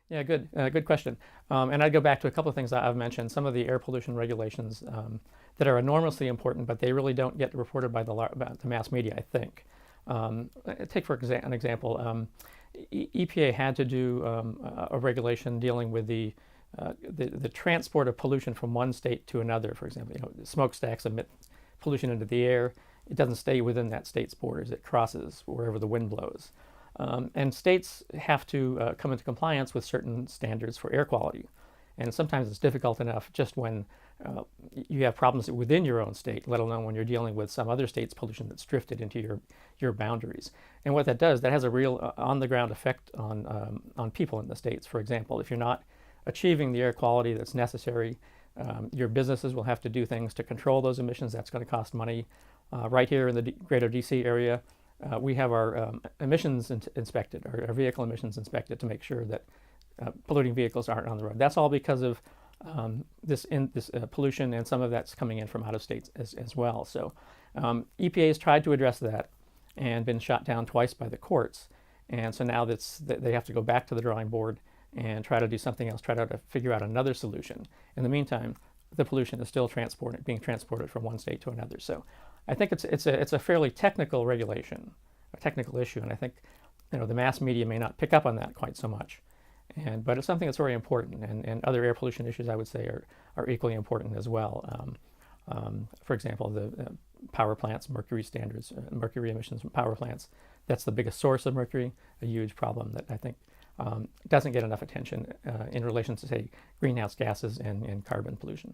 Yeah, good question. And I'd go back to a couple of things that I've mentioned. Some of the air pollution regulations that are enormously important, but they really don't get reported by the mass media, I think. Take for an example, EPA had to do a regulation dealing with the transport of pollution from one state to another. For example, smokestacks emit pollution into the air. It doesn't stay within that state's borders. It crosses wherever the wind blows. And states have to come into compliance with certain standards for air quality. And sometimes it's difficult enough just when you have problems within your own state, let alone when you're dealing with some other state's pollution that's drifted into your boundaries. And what that does, that has a real on-the-ground effect on people in the states. For example, if you're not achieving the air quality that's necessary, your businesses will have to do things to control those emissions. That's going to cost money. Right here in the greater DC area, we have our emissions inspected, our vehicle emissions inspected to make sure that polluting vehicles aren't on the road. That's all because of this pollution, and some of that's coming in from out of state as well. So EPA has tried to address that and been shot down twice by the courts. And so now they have to go back to the drawing board and try to do something else, try to figure out another solution. In the meantime, the pollution is still being transported from one state to another. So I think it's a fairly technical regulation, a technical issue, and I think the mass media may not pick up on that quite so much. But it's something that's very important, and other air pollution issues, I would say, are equally important as well. For example, the power plants, mercury standards, mercury emissions from power plants. That's the biggest source of mercury, a huge problem that I think doesn't get enough attention in relation to, say, greenhouse gases and carbon pollution.